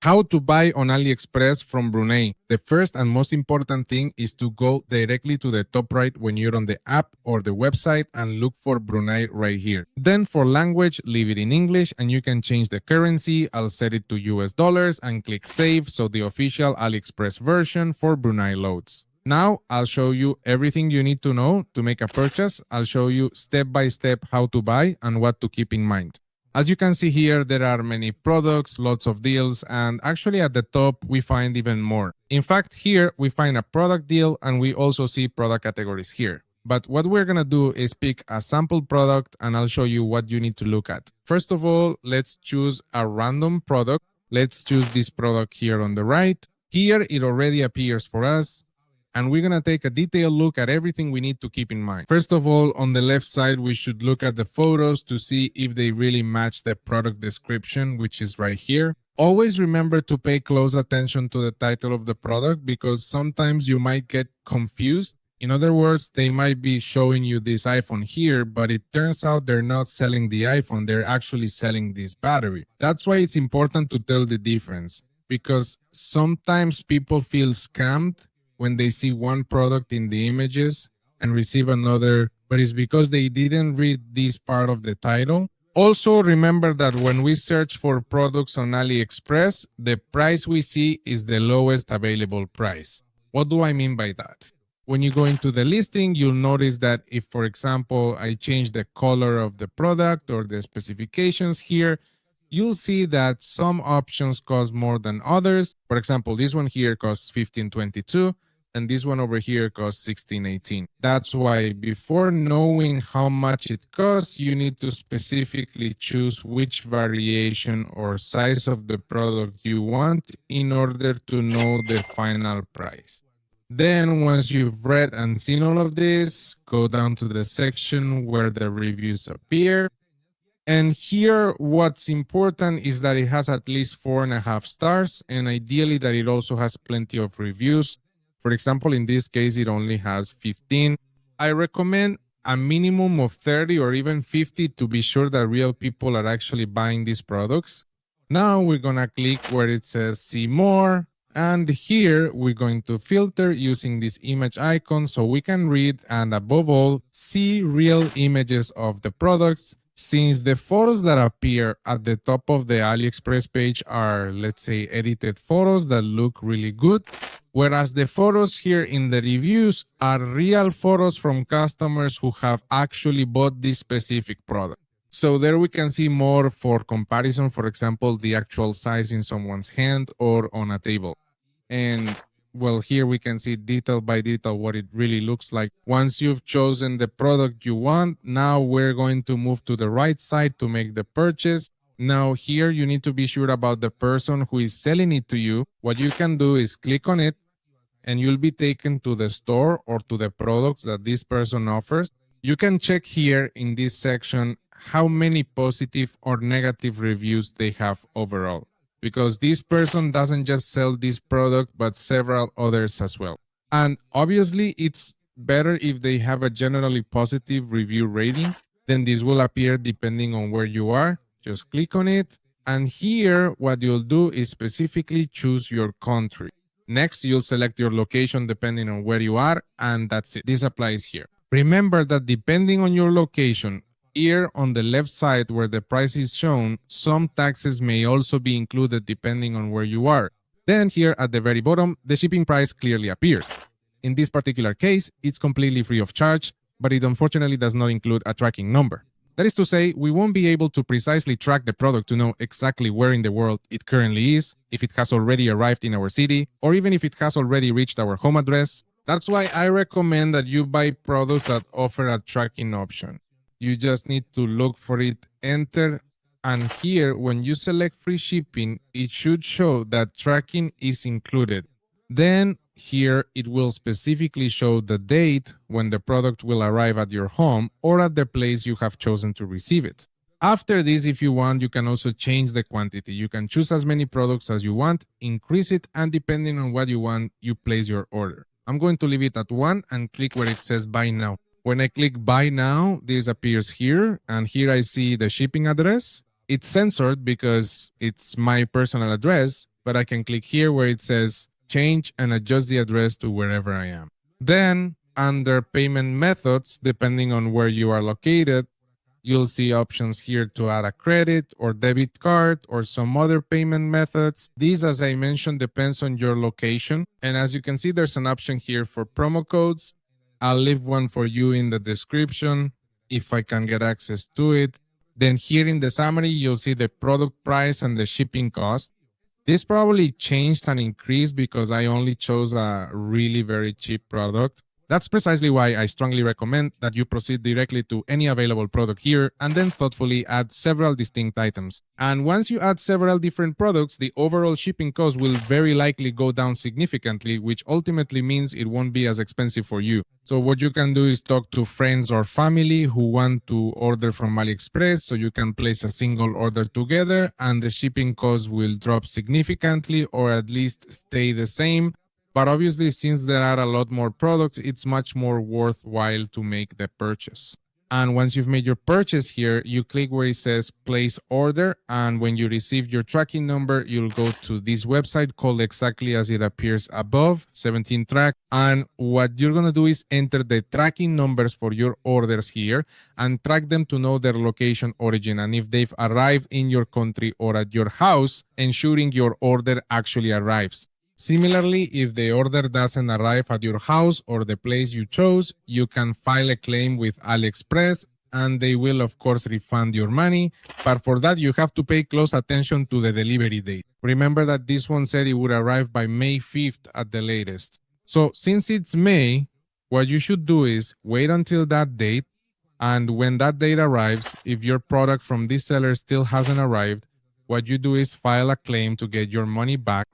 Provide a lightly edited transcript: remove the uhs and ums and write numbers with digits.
How to buy on AliExpress from Brunei. The first and most important thing is to go directly to the top right when you're on the app or the website and look for Brunei right here. Then for language, leave it in English and you can change the currency. I'll set it to US dollars and click save so the official AliExpress version for Brunei loads. Now I'll show you everything you need to know to make a purchase. I'll show you step by step how to buy and what to keep in mind. As you can see here, there are many products, lots of deals, and actually at the top, we find even more. In fact, here we find a product deal and we also see product categories here. But what we're gonna do is pick a sample product and I'll show you what you need to look at. First of all, let's choose a random product. Let's choose this product here on the right. Here it already appears for us. And we're going to take a detailed look at everything we need to keep in mind. First of all, on the left side, we should look at the photos to see if they really match the product description, which is right here. Always remember to pay close attention to the title of the product because sometimes you might get confused. In other words, they might be showing you this iPhone here, but it turns out they're not selling the iPhone. They're actually selling this battery. That's why it's important to tell the difference because sometimes people feel scammed when they see one product in the images and receive another, but it's because they didn't read this part of the title. Also, remember that when we search for products on AliExpress, the price we see is the lowest available price. What do I mean by that? When you go into the listing, you'll notice that if, for example, I change the color of the product or the specifications here, you'll see that some options cost more than others. For example, this one here costs $15.22. And this one over here costs $16.18. That's why before knowing how much it costs, you need to specifically choose which variation or size of the product you want in order to know the final price. Then once you've read and seen all of this, go down to the section where the reviews appear. And here, what's important is that it has at least 4.5 stars and ideally that it also has plenty of reviews. For example, in this case, it only has 15. I recommend a minimum of 30 or even 50 to be sure that real people are actually buying these products. Now we're going to click where it says see more. And here we're going to filter using this image icon so we can read and above all, see real images of the products. Since the photos that appear at the top of the AliExpress page are, let's say, edited photos that look really good, whereas the photos here in the reviews are real photos from customers who have actually bought this specific product. So there we can see more for comparison, for example, the actual size in someone's hand or on a table. And well, here we can see detail by detail what it really looks like. Once you've chosen the product you want, now we're going to move to the right side to make the purchase. Now here you need to be sure about the person who is selling it to you. What you can do is click on it and you'll be taken to the store or to the products that this person offers. You can check here in this section how many positive or negative reviews they have overall, because this person doesn't just sell this product, but several others as well. And obviously, it's better if they have a generally positive review rating, then this will appear depending on where you are. Just click on it. And here, what you'll do is specifically choose your country. Next, you'll select your location depending on where you are, and that's it. This applies here. Remember that depending on your location, here on the left side where the price is shown, some taxes may also be included depending on where you are. Then here at the very bottom, the shipping price clearly appears. In this particular case, it's completely free of charge, but it unfortunately does not include a tracking number. That is to say, we won't be able to precisely track the product to know exactly where in the world it currently is, if it has already arrived in our city, or even if it has already reached our home address. That's why I recommend that you buy products that offer a tracking option. You just need to look for it, enter, and here when you select free shipping, it should show that tracking is included. Then here it will specifically show the date when the product will arrive at your home or at the place you have chosen to receive it. After this, if you want, you can also change the quantity. You can choose as many products as you want, increase it, and depending on what you want, you place your order. I'm going to leave it at 1 and click where it says buy now. When I click buy now, this appears here, and here I see the shipping address. It's censored because it's my personal address, but I can click here where it says change and adjust the address to wherever I am. Then under payment methods, depending on where you are located, you'll see options here to add a credit or debit card or some other payment methods. These, as I mentioned, depends on your location. And as you can see, there's an option here for promo codes. I'll leave one for you in the description if I can get access to it. Then here in the summary, you'll see the product price and the shipping cost. This probably changed and increased because I only chose a really very cheap product. That's precisely why I strongly recommend that you proceed directly to any available product here and then thoughtfully add several distinct items. And once you add several different products, the overall shipping cost will very likely go down significantly, which ultimately means it won't be as expensive for you. So what you can do is talk to friends or family who want to order from AliExpress so you can place a single order together and the shipping cost will drop significantly or at least stay the same. But obviously, since there are a lot more products, it's much more worthwhile to make the purchase. And once you've made your purchase here, you click where it says place order. And when you receive your tracking number, you'll go to this website called exactly as it appears above, 17 track. And what you're going to do is enter the tracking numbers for your orders here and track them to know their location origin and if they've arrived in your country or at your house, ensuring your order actually arrives. Similarly, if the order doesn't arrive at your house or the place you chose, you can file a claim with AliExpress and they will of course refund your money, but for that you have to pay close attention to the delivery date. Remember that this one said it would arrive by May 5th at the latest. So since it's May, what you should do is wait until that date, and when that date arrives, if your product from this seller still hasn't arrived, what you do is file a claim to get your money back.